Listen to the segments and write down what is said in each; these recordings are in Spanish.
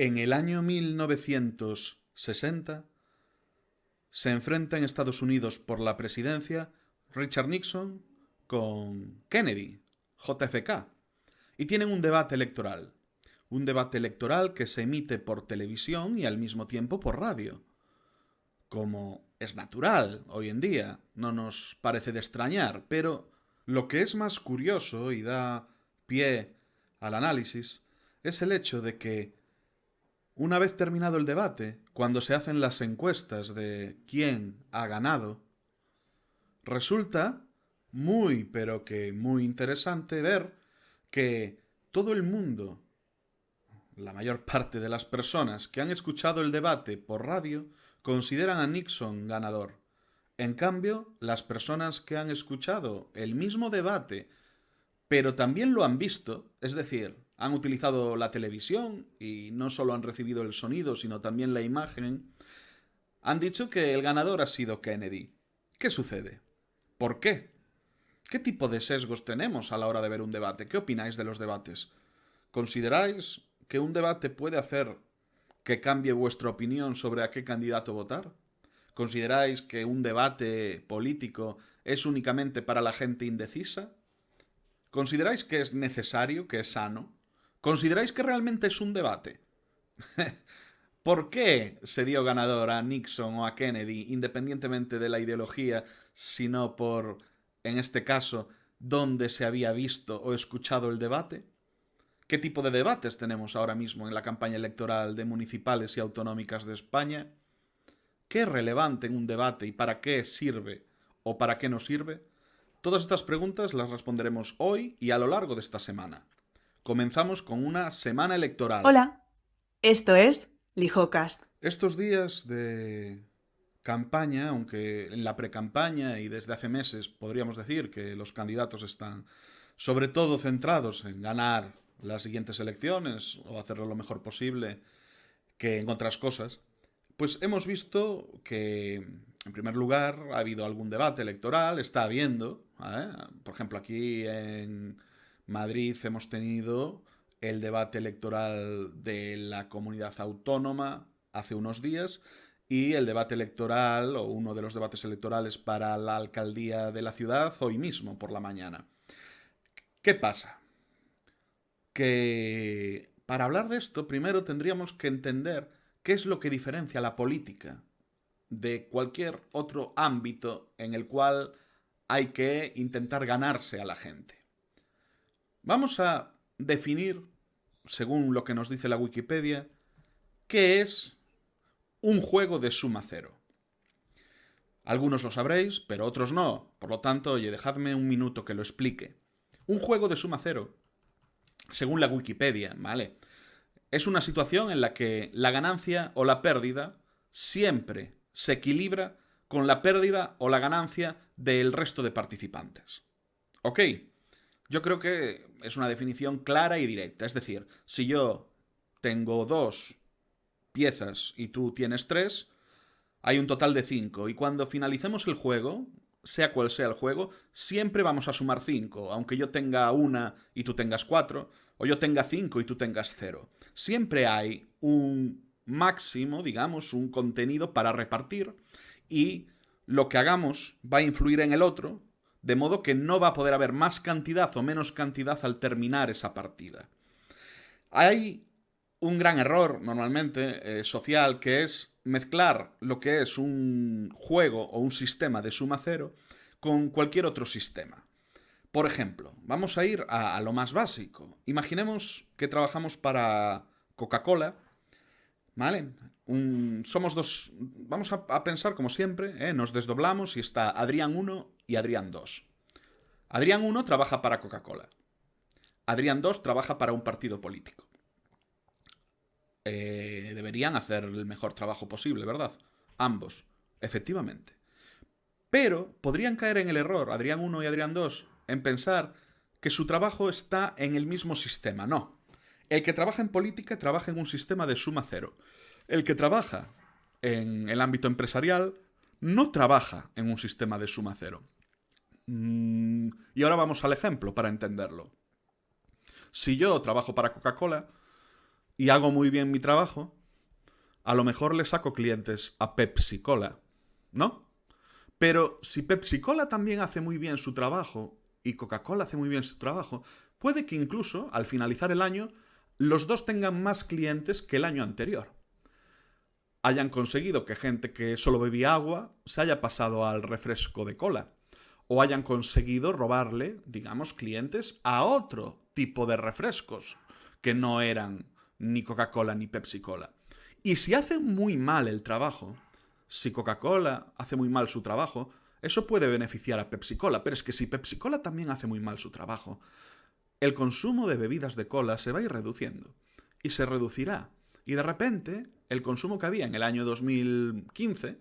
En el año 1960 se enfrenta en Estados Unidos por la presidencia Richard Nixon con Kennedy, JFK, y tienen un debate electoral. Un debate electoral que se emite por televisión y al mismo tiempo por radio. Como es natural hoy en día, no nos parece de extrañar, pero lo que es más curioso y da pie al análisis es el hecho de que una vez terminado el debate, cuando se hacen las encuestas de quién ha ganado, resulta muy, pero que muy interesante ver que todo el mundo, la mayor parte de las personas que han escuchado el debate por radio, consideran a Nixon ganador. En cambio, las personas que han escuchado el mismo debate pero también lo han visto, es decir, han utilizado la televisión y no solo han recibido el sonido, sino también la imagen, han dicho que el ganador ha sido Kennedy. ¿Qué sucede? ¿Por qué? ¿Qué tipo de sesgos tenemos a la hora de ver un debate? ¿Qué opináis de los debates? ¿Consideráis que un debate puede hacer que cambie vuestra opinión sobre a qué candidato votar? ¿Consideráis que un debate político es únicamente para la gente indecisa? ¿Consideráis que es necesario, que es sano? ¿Consideráis que realmente es un debate? ¿Por qué se dio ganador a Nixon o a Kennedy, independientemente de la ideología, sino por, en este caso, dónde se había visto o escuchado el debate? ¿Qué tipo de debates tenemos ahora mismo en la campaña electoral de municipales y autonómicas de España? ¿Qué es relevante en un debate y para qué sirve o para qué no sirve? Todas estas preguntas las responderemos hoy y a lo largo de esta semana. Comenzamos con una semana electoral. Hola, esto es Lijocast. Estos días de campaña, aunque en la precampaña y desde hace meses podríamos decir que los candidatos están sobre todo centrados en ganar las siguientes elecciones o hacerlo lo mejor posible que en otras cosas, pues hemos visto que, en primer lugar, ha habido algún debate electoral, está habiendo. Por ejemplo, aquí en Madrid hemos tenido el debate electoral de la comunidad autónoma hace unos días y el debate electoral o uno de los debates electorales para la alcaldía de la ciudad hoy mismo por la mañana. ¿Qué pasa? Que para hablar de esto primero tendríamos que entender qué es lo que diferencia la política de cualquier otro ámbito en el cual hay que intentar ganarse a la gente. Vamos a definir, según lo que nos dice la Wikipedia, qué es un juego de suma cero. Algunos lo sabréis, pero otros no. Por lo tanto, oye, dejadme un minuto que lo explique. Un juego de suma cero, según la Wikipedia, ¿vale? Es una situación en la que la ganancia o la pérdida siempre se equilibra con la pérdida o la ganancia del resto de participantes. ¿Ok? Yo creo que es una definición clara y directa. Es decir, si yo tengo dos piezas y tú tienes tres, hay un total de 5. Y cuando finalicemos el juego, sea cual sea el juego, siempre vamos a sumar 5. Aunque yo tenga una y tú tengas 4, o yo tenga 5 y tú tengas cero. Siempre hay un máximo, digamos, un contenido para repartir y lo que hagamos va a influir en el otro, de modo que no va a poder haber más cantidad o menos cantidad al terminar esa partida. Hay un gran error normalmente social que es mezclar lo que es un juego o un sistema de suma cero con cualquier otro sistema. Por ejemplo, vamos a ir a lo más básico. Imaginemos que trabajamos para Coca-Cola, ¿vale? Somos dos. Vamos a pensar como siempre, ¿eh? Nos desdoblamos y está Adrián 1 y Adrián 2. Adrián 1 trabaja para Coca-Cola. Adrián 2 trabaja para un partido político. Deberían hacer el mejor trabajo posible, ¿verdad? Ambos, efectivamente. Pero podrían caer en el error, Adrián 1 y Adrián 2, en pensar que su trabajo está en el mismo sistema. No. El que trabaja en política trabaja en un sistema de suma cero. El que trabaja en el ámbito empresarial no trabaja en un sistema de suma cero. Y ahora vamos al ejemplo para entenderlo. Si yo trabajo para Coca-Cola, y hago muy bien mi trabajo, a lo mejor le saco clientes a Pepsi Cola, ¿no? Pero si Pepsi Cola también hace muy bien su trabajo y Coca-Cola hace muy bien su trabajo, puede que incluso al finalizar el año los dos tengan más clientes que el año anterior. Hayan conseguido que gente que solo bebía agua se haya pasado al refresco de cola. O hayan conseguido robarle, digamos, clientes a otro tipo de refrescos que no eran ni Coca-Cola ni Pepsi-Cola. Y si hacen muy mal el trabajo, si Coca-Cola hace muy mal su trabajo, eso puede beneficiar a Pepsi-Cola. Pero es que si Pepsi-Cola también hace muy mal su trabajo, el consumo de bebidas de cola se va a ir reduciendo. Y se reducirá. Y de repente, el consumo que había en el año 2015,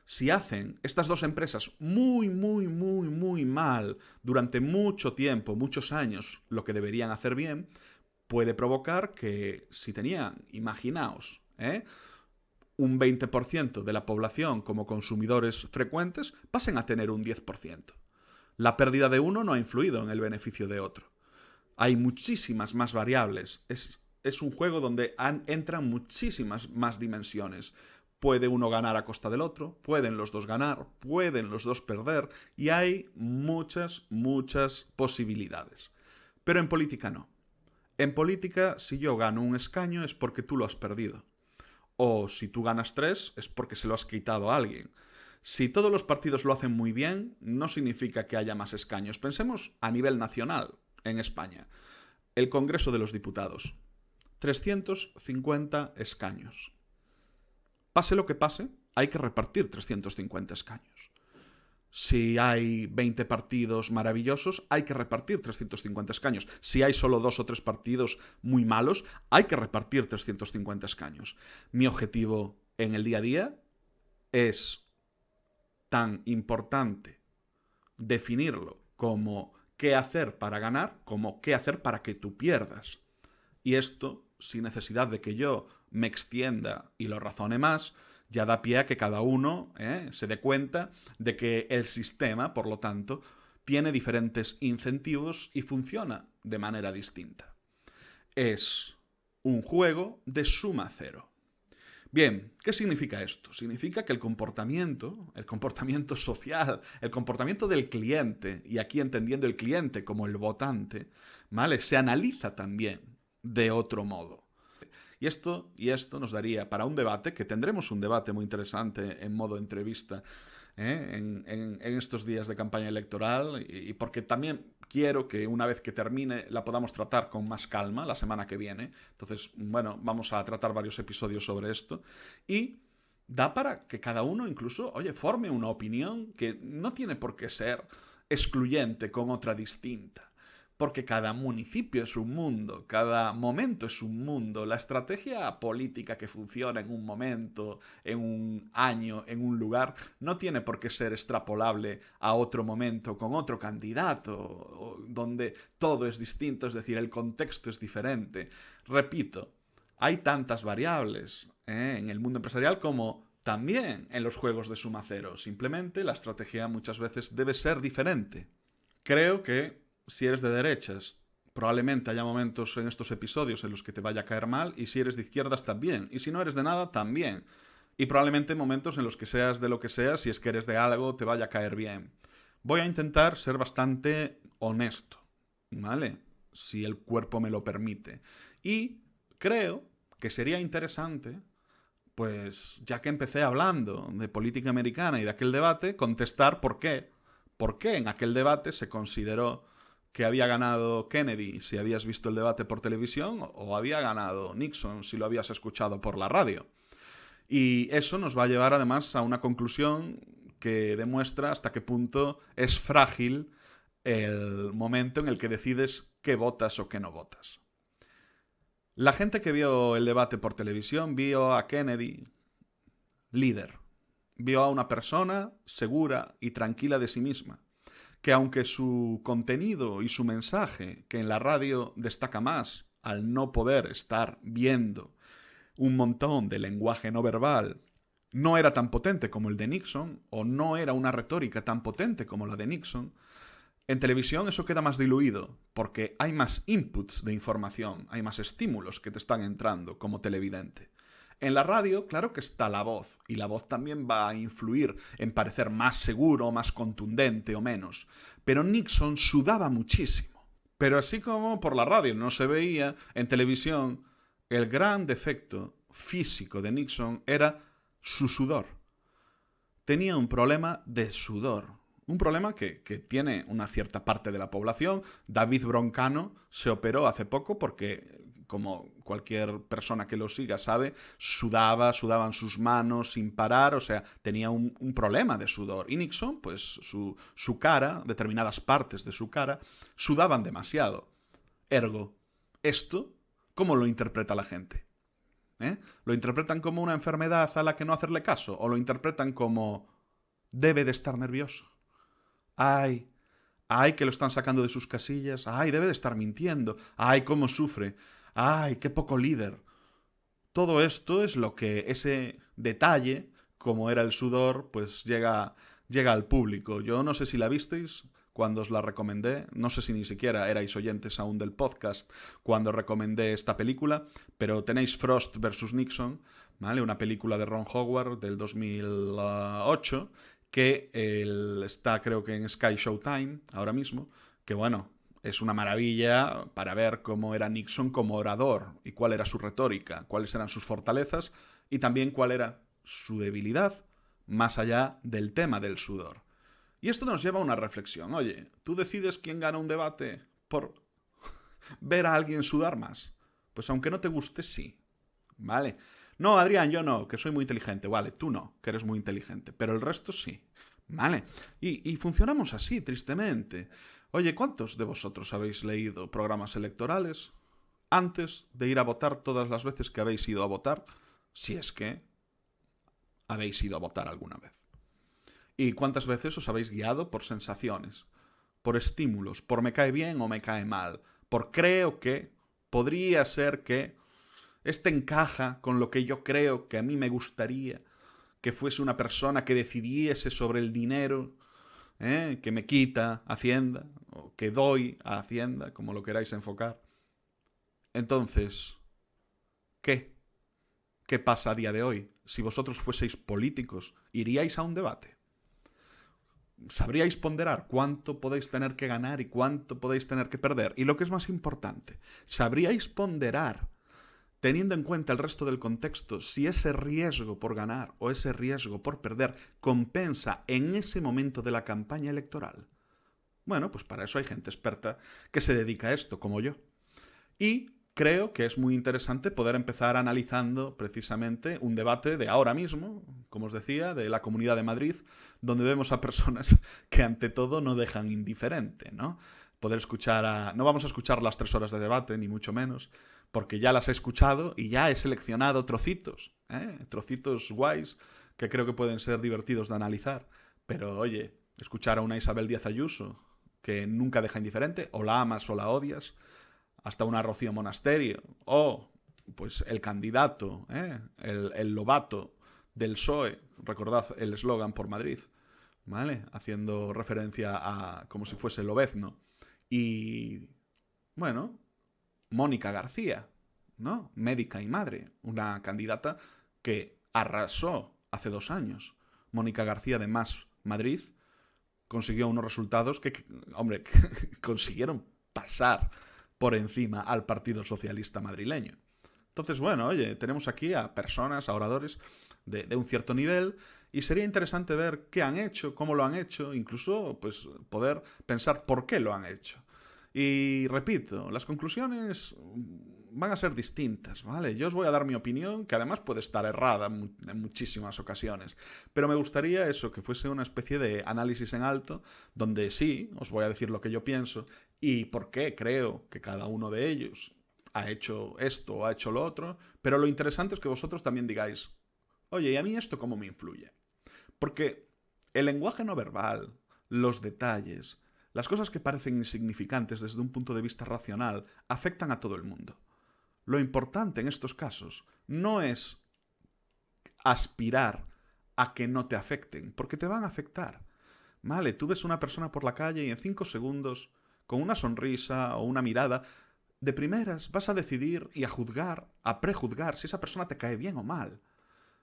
si hacen estas dos empresas muy mal durante mucho tiempo, muchos años, lo que deberían hacer bien, puede provocar que si tenían, imaginaos, un 20% de la población como consumidores frecuentes, pasen a tener un 10%. La pérdida de uno no ha influido en el beneficio de otro. Hay muchísimas más variables. Es un juego donde entran muchísimas más dimensiones. Puede uno ganar a costa del otro, pueden los dos ganar, pueden los dos perder, y hay muchas posibilidades. Pero en política no. En política, si yo gano un escaño es porque tú lo has perdido. O si tú ganas 3 es porque se lo has quitado a alguien. Si todos los partidos lo hacen muy bien, no significa que haya más escaños. Pensemos a nivel nacional, en España. El Congreso de los Diputados. 350 escaños. Pase lo que pase, hay que repartir 350 escaños. Si hay 20 partidos maravillosos, hay que repartir 350 escaños. Si hay solo 2 o 3 partidos muy malos, hay que repartir 350 escaños. Mi objetivo en el día a día es tan importante definirlo como qué hacer para ganar, como qué hacer para que tú pierdas. Y esto, sin necesidad de que yo me extienda y lo razone más, ya da pie a que cada uno se dé cuenta de que el sistema, por lo tanto, tiene diferentes incentivos y funciona de manera distinta. Es un juego de suma cero. Bien, ¿qué significa esto? Significa que el comportamiento social, el comportamiento del cliente, y aquí entendiendo el cliente como el votante, ¿vale?, se analiza también de otro modo. Y esto nos daría para un debate, que tendremos un debate muy interesante en modo entrevista en estos días de campaña electoral, y porque también quiero que una vez que termine la podamos tratar con más calma la semana que viene. Entonces, bueno, vamos a tratar varios episodios sobre esto y da para que cada uno incluso, forme una opinión que no tiene por qué ser excluyente con otra distinta. Porque cada municipio es un mundo, cada momento es un mundo. La estrategia política que funciona en un momento, en un año, en un lugar, no tiene por qué ser extrapolable a otro momento con otro candidato, donde todo es distinto, es decir, el contexto es diferente. Repito, hay tantas variables en el mundo empresarial como también en los juegos de suma cero. Simplemente la estrategia muchas veces debe ser diferente. Creo que si eres de derechas, probablemente haya momentos en estos episodios en los que te vaya a caer mal, y si eres de izquierdas también, y si no eres de nada también, y probablemente momentos en los que seas de lo que seas, si es que eres de algo, te vaya a caer bien. Voy a intentar ser bastante honesto, ¿vale?, si el cuerpo me lo permite. Y creo que sería interesante, pues ya que empecé hablando de política americana y de aquel debate, contestar por qué en aquel debate se consideró que había ganado Kennedy si habías visto el debate por televisión, o había ganado Nixon si lo habías escuchado por la radio. Y eso nos va a llevar además a una conclusión que demuestra hasta qué punto es frágil el momento en el que decides qué votas o qué no votas. La gente que vio el debate por televisión vio a Kennedy líder. Vio a una persona segura y tranquila de sí misma, que aunque su contenido y su mensaje, que en la radio destaca más al no poder estar viendo un montón de lenguaje no verbal, no era tan potente como el de Nixon, o no era una retórica tan potente como la de Nixon, En televisión eso queda más diluido, porque hay más inputs de información, hay más estímulos que te están entrando como televidente. En la radio, claro que está la voz, y la voz también va a influir en parecer más seguro, más contundente o menos. Pero Nixon sudaba muchísimo. Pero así como por la radio no se veía, en televisión, el gran defecto físico de Nixon era su sudor. Tenía un problema de sudor. Un problema que tiene una cierta parte de la población. David Broncano se operó hace poco porque, como cualquier persona que lo siga sabe, sudaban sus manos sin parar, o sea, tenía un problema de sudor. Y Nixon, pues su cara, determinadas partes de su cara, sudaban demasiado. Ergo, esto, ¿cómo lo interpreta la gente? ¿Lo interpretan como una enfermedad a la que no hacerle caso? ¿O lo interpretan como debe de estar nervioso? Ay, ay, que lo están sacando de sus casillas. Ay, debe de estar mintiendo. Ay, cómo sufre. Ay, qué poco líder. Todo esto es lo que ese detalle, como era el sudor, pues llega al público. Yo no sé si la visteis cuando os la recomendé, no sé si ni siquiera erais oyentes aún del podcast cuando recomendé esta película, pero tenéis Frost vs. Nixon, ¿vale? Una película de Ron Howard del 2008 que está creo que en Sky Showtime ahora mismo, que bueno, es una maravilla para ver cómo era Nixon como orador y cuál era su retórica, cuáles eran sus fortalezas y también cuál era su debilidad, más allá del tema del sudor. Y esto nos lleva a una reflexión. Oye, ¿tú decides quién gana un debate por ver a alguien sudar más? Pues aunque no te guste, sí. ¿Vale? No, Adrián, yo no, que soy muy inteligente. Vale, tú no, que eres muy inteligente. Pero el resto sí. ¿Vale? Y funcionamos así, tristemente. Oye, ¿cuántos de vosotros habéis leído programas electorales antes de ir a votar todas las veces que habéis ido a votar? Si es que habéis ido a votar alguna vez. ¿Y cuántas veces os habéis guiado por sensaciones, por estímulos, por me cae bien o me cae mal, por creo que, podría ser que, este encaja con lo que yo creo que a mí me gustaría, que fuese una persona que decidiese sobre el dinero, que me quita Hacienda, o que doy a Hacienda, como lo queráis enfocar? Entonces, ¿qué? ¿Qué pasa a día de hoy? Si vosotros fueseis políticos, ¿iríais a un debate? ¿Sabríais ponderar cuánto podéis tener que ganar y cuánto podéis tener que perder? Y lo que es más importante, ¿sabríais ponderar, teniendo en cuenta el resto del contexto, si ese riesgo por ganar o ese riesgo por perder compensa en ese momento de la campaña electoral? Bueno, pues para eso hay gente experta que se dedica a esto, como yo. Y creo que es muy interesante poder empezar analizando precisamente un debate de ahora mismo, como os decía, de la Comunidad de Madrid, donde vemos a personas que ante todo no dejan indiferente, ¿no? Poder escuchar no vamos a escuchar las 3 horas de debate, ni mucho menos, porque ya las he escuchado y ya he seleccionado trocitos, trocitos guays que creo que pueden ser divertidos de analizar. Pero oye, escuchar a una Isabel Díaz Ayuso, que nunca deja indiferente, o la amas o la odias, hasta una Rocío Monasterio, o pues el candidato, el Lobato del PSOE, recordad el eslogan por Madrid, ¿vale? Haciendo referencia a como si fuese Lobezno. Y, bueno, Mónica García, ¿no? Médica y madre, una candidata que arrasó hace 2 años. Mónica García de Más Madrid consiguió unos resultados que hombre, consiguieron pasar por encima al Partido Socialista madrileño. Entonces, bueno, oye, tenemos aquí a personas, a oradores de un cierto nivel, y sería interesante ver qué han hecho, cómo lo han hecho, incluso pues poder pensar por qué lo han hecho. Y repito, las conclusiones van a ser distintas, ¿vale? Yo os voy a dar mi opinión, que además puede estar errada en muchísimas ocasiones, pero me gustaría eso, que fuese una especie de análisis en alto, donde sí, os voy a decir lo que yo pienso y por qué creo que cada uno de ellos ha hecho esto o ha hecho lo otro, pero lo interesante es que vosotros también digáis, oye, ¿y a mí esto cómo me influye? Porque el lenguaje no verbal, los detalles, las cosas que parecen insignificantes desde un punto de vista racional, afectan a todo el mundo. Lo importante en estos casos no es aspirar a que no te afecten, porque te van a afectar. ¿vale? Tú ves una persona por la calle y en 5 segundos, con una sonrisa o una mirada, de primeras vas a decidir y a juzgar, a prejuzgar si esa persona te cae bien o mal.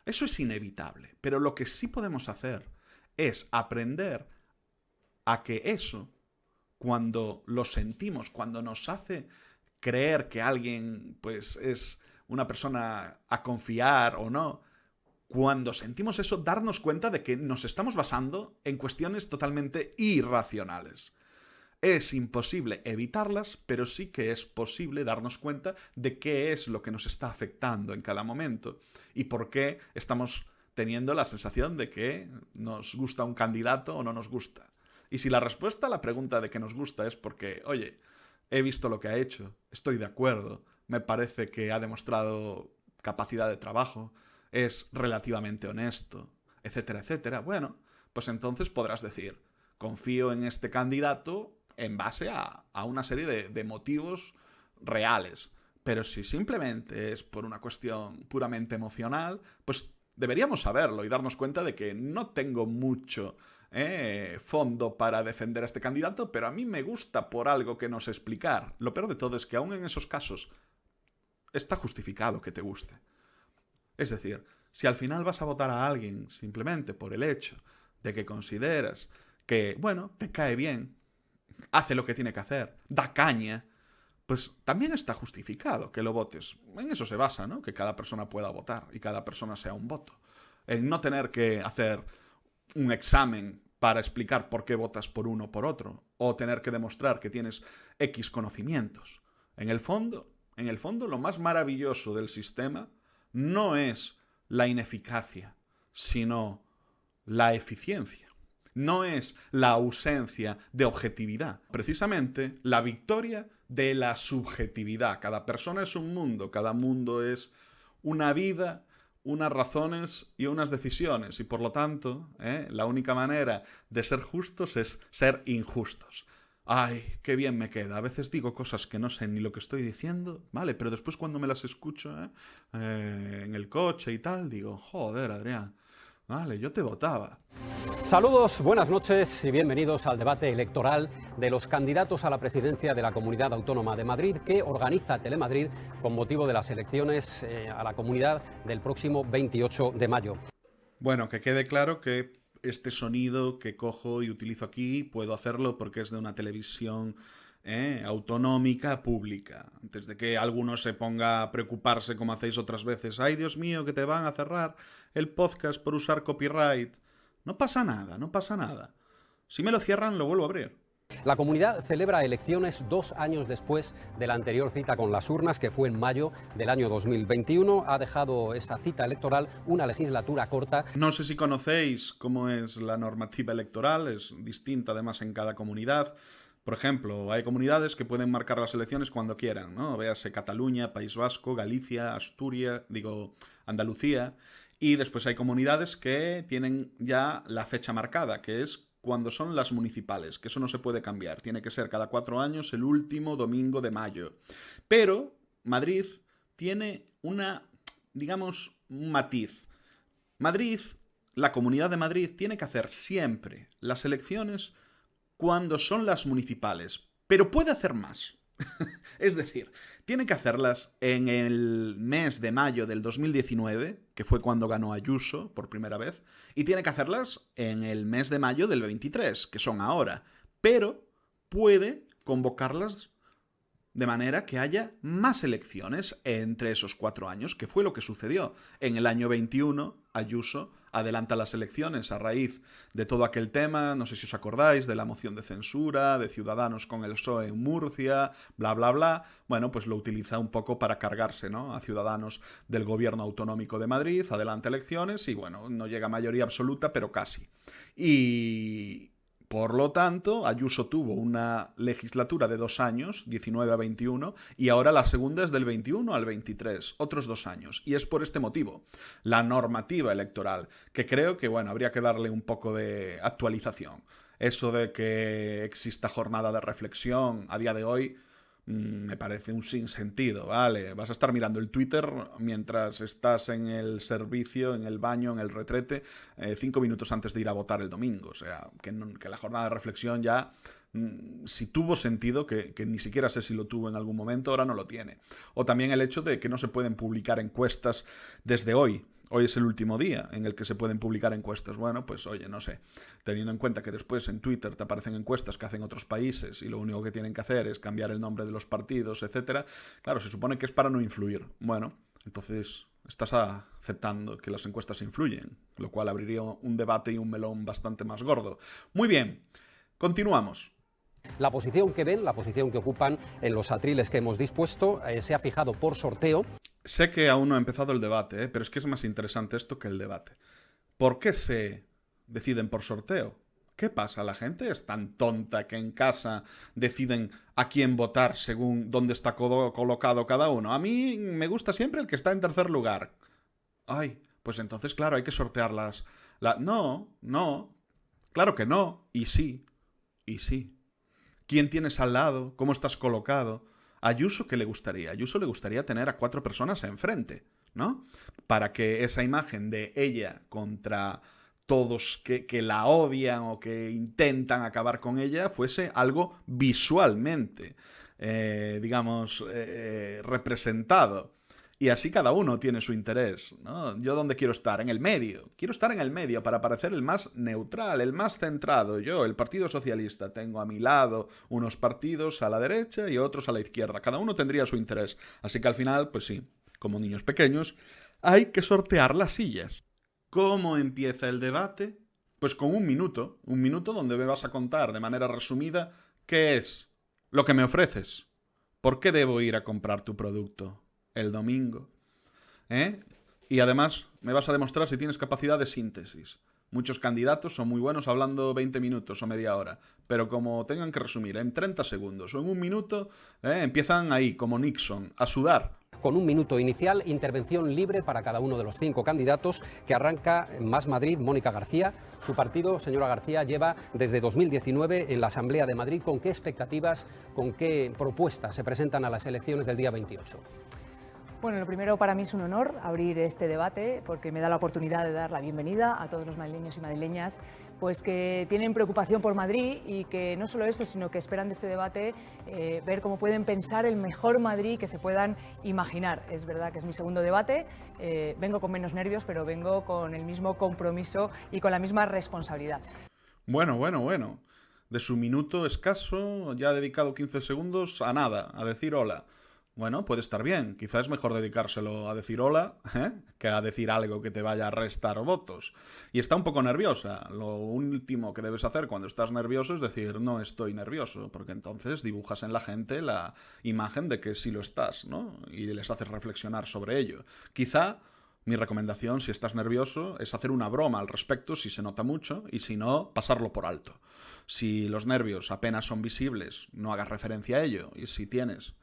Eso es inevitable, pero lo que sí podemos hacer es aprender a que eso, cuando lo sentimos, cuando nos hace creer que alguien pues es una persona a confiar o no, cuando sentimos eso, darnos cuenta de que nos estamos basando en cuestiones totalmente irracionales. Es imposible evitarlas, pero sí que es posible darnos cuenta de qué es lo que nos está afectando en cada momento y por qué estamos teniendo la sensación de que nos gusta un candidato o no nos gusta. Y si la respuesta a la pregunta de que nos gusta es porque, oye, he visto lo que ha hecho, estoy de acuerdo, me parece que ha demostrado capacidad de trabajo, es relativamente honesto, etcétera, etcétera, bueno, pues entonces podrás decir, confío en este candidato en base a una serie de motivos reales. Pero si simplemente es por una cuestión puramente emocional, pues deberíamos saberlo y darnos cuenta de que no tengo mucho fondo para defender a este candidato, pero a mí me gusta por algo que no sé explicar. Lo peor de todo es que aún en esos casos está justificado que te guste. Es decir, si al final vas a votar a alguien simplemente por el hecho de que consideras que, bueno, te cae bien, hace lo que tiene que hacer, da caña, pues también está justificado que lo votes. En eso se basa, ¿no? Que cada persona pueda votar y cada persona sea un voto. En no tener que hacer un examen para explicar por qué votas por uno o por otro, o tener que demostrar que tienes X conocimientos. En el fondo, lo más maravilloso del sistema no es la ineficacia, sino la eficiencia. No es la ausencia de objetividad, precisamente la victoria de la subjetividad. Cada persona es un mundo, cada mundo es una vida, unas razones y unas decisiones, y por lo tanto, la única manera de ser justos es ser injustos. Ay, qué bien me queda. A veces digo cosas que no sé ni lo que estoy diciendo, ¿vale? Pero después cuando me las escucho en el coche y tal, digo, joder, Adrián, vale, yo te votaba. Saludos, buenas noches y bienvenidos al debate electoral de los candidatos a la presidencia de la Comunidad Autónoma de Madrid que organiza Telemadrid con motivo de las elecciones a la comunidad del próximo 28 de mayo. Bueno, que quede claro que este sonido que cojo y utilizo aquí puedo hacerlo porque es de una televisión autonómica pública. Antes de que alguno se ponga a preocuparse como hacéis otras veces. ¡Ay, Dios mío, que te van a cerrar el podcast por usar copyright! No pasa nada, no pasa nada. Si me lo cierran, lo vuelvo a abrir. La comunidad celebra elecciones 2 años después de la anterior cita con las urnas, que fue en mayo del año 2021. Ha dejado esa cita electoral una legislatura corta. No sé si conocéis cómo es la normativa electoral, es distinta además en cada comunidad. Por ejemplo, hay comunidades que pueden marcar las elecciones cuando quieran, ¿no? Véase Cataluña, País Vasco, Galicia, Andalucía. Y después hay comunidades que tienen ya la fecha marcada, que es cuando son las municipales, que eso no se puede cambiar. Tiene que ser cada 4 años el último domingo de mayo. Pero Madrid tiene un matiz. La Comunidad de Madrid tiene que hacer siempre las elecciones cuando son las municipales, pero puede hacer más. Es decir, tiene que hacerlas en el mes de mayo del 2019, que fue cuando ganó Ayuso por primera vez, y tiene que hacerlas en el mes de mayo del 23, que son ahora, pero puede convocarlas de manera que haya más elecciones entre esos 4 años, que fue lo que sucedió. En el año 21, Ayuso adelanta las elecciones a raíz de todo aquel tema, no sé si os acordáis, de la moción de censura, de Ciudadanos con el PSOE en Murcia, bla, bla, bla. Bueno, pues lo utiliza un poco para cargarse, ¿no?, a Ciudadanos del Gobierno Autonómico de Madrid, adelanta elecciones y, bueno, no llega a mayoría absoluta, pero casi. Y por lo tanto, Ayuso tuvo una legislatura de 2 años, 19 a 21, y ahora la segunda es del 21 al 23, otros 2 años. Y es por este motivo, la normativa electoral, que creo que, bueno, habría que darle un poco de actualización. Eso de que exista jornada de reflexión a día de hoy, me parece un sinsentido, ¿vale? Vas a estar mirando el Twitter mientras estás en el servicio, en el baño, en el retrete, 5 minutos antes de ir a votar el domingo. O sea, que la jornada de reflexión ya, si tuvo sentido, que ni siquiera sé si lo tuvo en algún momento, ahora no lo tiene. O también el hecho de que no se pueden publicar encuestas desde hoy. Hoy es el último día en el que se pueden publicar encuestas. Bueno, pues oye, no sé, teniendo en cuenta que después en Twitter te aparecen encuestas que hacen otros países y lo único que tienen que hacer es cambiar el nombre de los partidos, etcétera. Claro, se supone que es para no influir. Bueno, entonces estás aceptando que las encuestas influyen, lo cual abriría un debate y un melón bastante más gordo. Muy bien, continuamos. La posición que ven, la posición que ocupan en los atriles que hemos dispuesto, se ha fijado por sorteo. Sé que aún no ha empezado el debate, pero es que es más interesante esto que el debate. ¿Por qué se deciden por sorteo? ¿Qué pasa? ¿La gente es tan tonta que en casa deciden a quién votar según dónde está colocado cada uno? A mí me gusta siempre el que está en tercer lugar. Ay, pues entonces, claro, hay que sortearlas. No, claro que no. Y sí. ¿Quién tienes al lado? ¿Cómo estás colocado? ¿A Ayuso qué le gustaría? A Ayuso le gustaría tener a 4 personas enfrente, ¿no? Para que esa imagen de ella contra todos que la odian o que intentan acabar con ella fuese algo visualmente, representado. Y así cada uno tiene su interés, ¿no? ¿Yo dónde quiero estar? En el medio. Quiero estar en el medio para parecer el más neutral, el más centrado. Yo, el Partido Socialista, tengo a mi lado unos partidos a la derecha y otros a la izquierda. Cada uno tendría su interés. Así que al final, pues sí, como niños pequeños, hay que sortear las sillas. ¿Cómo empieza el debate? Pues con un minuto donde me vas a contar de manera resumida qué es lo que me ofreces. ¿Por qué debo ir a comprar tu producto el domingo? Y además me vas a demostrar si tienes capacidad de síntesis. Muchos candidatos son muy buenos hablando 20 minutos o media hora, pero como tengan que resumir en 30 segundos o en un minuto, empiezan ahí, como Nixon, a sudar. Con un minuto inicial, intervención libre para cada uno de los 5 candidatos, que arranca Más Madrid, Mónica García. Su partido, señora García, lleva desde 2019 en la Asamblea de Madrid. ¿Con qué expectativas, con qué propuestas se presentan a las elecciones del día 28? Bueno, lo primero, para mí es un honor abrir este debate porque me da la oportunidad de dar la bienvenida a todos los madrileños y madrileñas pues que tienen preocupación por Madrid y que no solo eso, sino que esperan de este debate ver cómo pueden pensar el mejor Madrid que se puedan imaginar. Es verdad que es mi segundo debate, vengo con menos nervios, pero vengo con el mismo compromiso y con la misma responsabilidad. Bueno. De su minuto escaso, ya ha dedicado 15 segundos a nada, a decir hola. Bueno, puede estar bien. Quizás es mejor dedicárselo a decir hola, que a decir algo que te vaya a restar votos. Y está un poco nerviosa. Lo último que debes hacer cuando estás nervioso es decir no estoy nervioso, porque entonces dibujas en la gente la imagen de que sí lo estás, ¿no? Y les haces reflexionar sobre ello. Quizá mi recomendación, si estás nervioso, es hacer una broma al respecto si se nota mucho y si no, pasarlo por alto. Si los nervios apenas son visibles, no hagas referencia a ello. Y si tienes,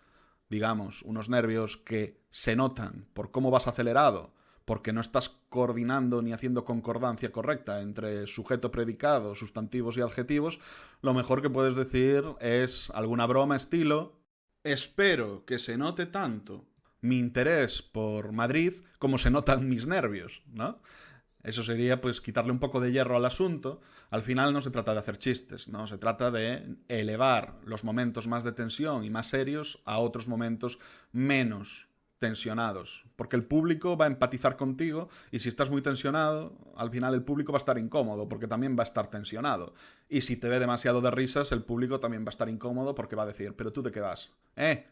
digamos, unos nervios que se notan por cómo vas acelerado, porque no estás coordinando ni haciendo concordancia correcta entre sujeto, predicado, sustantivos y adjetivos, lo mejor que puedes decir es alguna broma estilo: espero que se note tanto mi interés por Madrid como se notan mis nervios, ¿no? Eso sería, pues, quitarle un poco de hierro al asunto. Al final no se trata de hacer chistes, ¿no? Se trata de elevar los momentos más de tensión y más serios a otros momentos menos tensionados. Porque el público va a empatizar contigo y si estás muy tensionado, al final el público va a estar incómodo porque también va a estar tensionado. Y si te ve demasiado de risas, el público también va a estar incómodo porque va a decir: ¿pero tú de qué vas?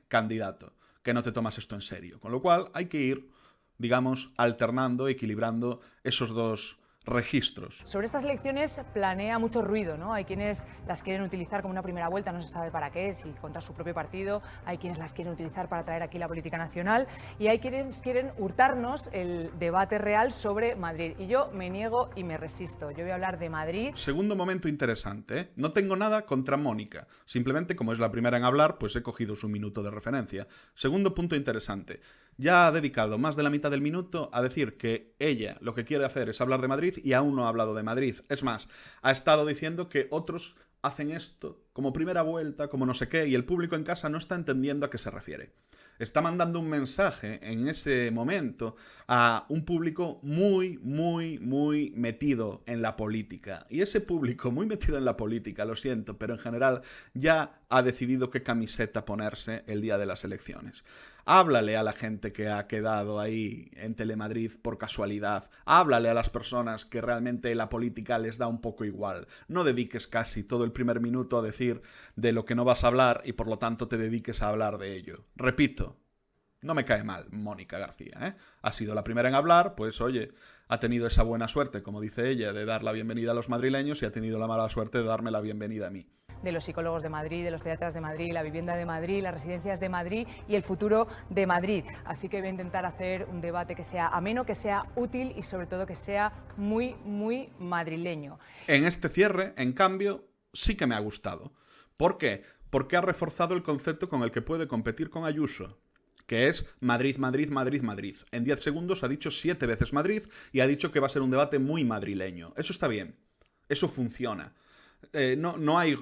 Candidato, que no te tomas esto en serio. Con lo cual hay que ir, digamos, alternando, equilibrando esos dos registros. Sobre estas elecciones planea mucho ruido, ¿no? Hay quienes las quieren utilizar como una primera vuelta, no se sabe para qué, si contra su propio partido, hay quienes las quieren utilizar para traer aquí la política nacional y hay quienes quieren hurtarnos el debate real sobre Madrid. Y yo me niego y me resisto. Yo voy a hablar de Madrid. Segundo momento interesante, ¿eh? No tengo nada contra Mónica. Simplemente, como es la primera en hablar, pues he cogido su minuto de referencia. Segundo punto interesante. Ya ha dedicado más de la mitad del minuto a decir que ella lo que quiere hacer es hablar de Madrid y aún no ha hablado de Madrid. Es más, ha estado diciendo que otros hacen esto como primera vuelta, como no sé qué, y el público en casa no está entendiendo a qué se refiere. Está mandando un mensaje en ese momento a un público muy, muy, muy metido en la política. Y ese público muy metido en la política, lo siento, pero en general ya ha decidido qué camiseta ponerse el día de las elecciones. Háblale a la gente que ha quedado ahí en Telemadrid por casualidad. Háblale a las personas que realmente la política les da un poco igual. No dediques casi todo el primer minuto a decir de lo que no vas a hablar y por lo tanto te dediques a hablar de ello. Repito, no me cae mal Mónica García, ¿eh? Ha sido la primera en hablar, pues oye, ha tenido esa buena suerte, como dice ella, de dar la bienvenida a los madrileños y ha tenido la mala suerte de darme la bienvenida a mí. De los psicólogos de Madrid, de los pediatras de Madrid, la vivienda de Madrid, las residencias de Madrid y el futuro de Madrid. Así que voy a intentar hacer un debate que sea ameno, que sea útil y sobre todo que sea muy, muy madrileño. En este cierre, en cambio, sí que me ha gustado. ¿Por qué? Porque ha reforzado el concepto con el que puede competir con Ayuso, que es Madrid, Madrid, Madrid, Madrid. En 10 segundos ha dicho 7 veces Madrid y ha dicho que va a ser un debate muy madrileño. Eso está bien, eso funciona. No hay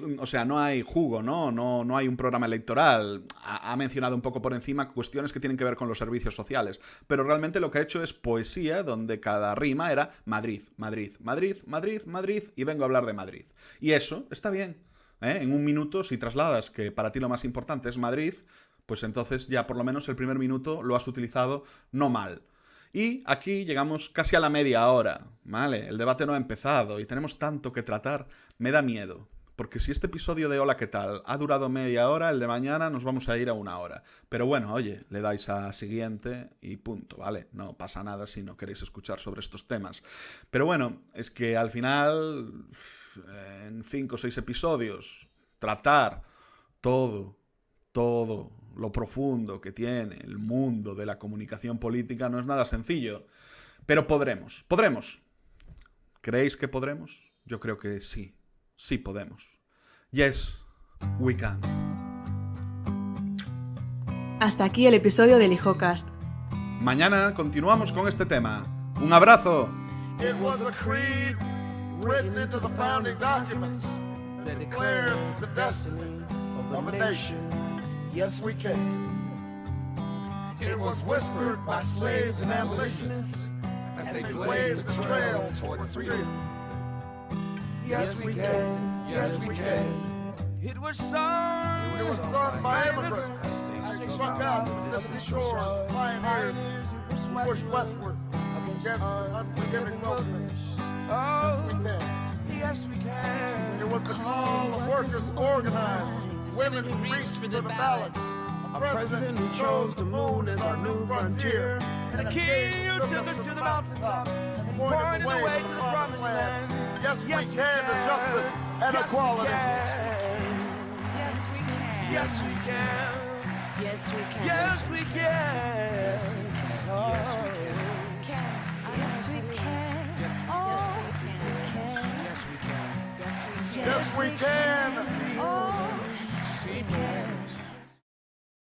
jugo, no hay un programa electoral. Ha mencionado un poco por encima cuestiones que tienen que ver con los servicios sociales, pero realmente lo que ha hecho es poesía donde cada rima era Madrid, Madrid, Madrid, Madrid, Madrid y vengo a hablar de Madrid. Y eso está bien. En un minuto, si trasladas que para ti lo más importante es Madrid, pues entonces ya por lo menos el primer minuto lo has utilizado no mal. Y aquí llegamos casi a la media hora, ¿vale? El debate no ha empezado y tenemos tanto que tratar. Me da miedo, porque si este episodio de Hola, ¿qué tal? Ha durado media hora, el de mañana nos vamos a ir a 1 hora. Pero bueno, oye, le dais a siguiente y punto, ¿vale? No pasa nada si no queréis escuchar sobre estos temas. Pero bueno, es que al final, en 5 o 6 episodios, tratar todo lo profundo que tiene el mundo de la comunicación política no es nada sencillo. Pero podremos. ¿Creéis que podremos? Yo creo que sí podemos. Yes, we can. Hasta aquí el episodio del Lijocast. Mañana continuamos con este tema. ¡Un abrazo! It was a creed written into the founding documents that declared the destiny of a nation. Yes, we can. It was whispered by slaves and abolitionists as they blazed the trail toward freedom. Yes, we can. Yes, we can. It was sung by immigrants as they struck out to distant shores, pioneers who pushed westward against unforgiving wilderness. Yes, we can. Yes, we can. It was the call of workers organized, women who reached for the ballots, a president who chose the moon as our new frontier, And a king who took us to the mountaintop and pointed the way to the promised land. Yes, we can to justice and equality. Yes, we can. Yes, we can. Yes, we can. Yes, we can. Yes, we can. Yes, we can. Yes, we can. Yes, we can. Yes, we can. Yes, we can. Yes, we can. Yes, we can. Oh.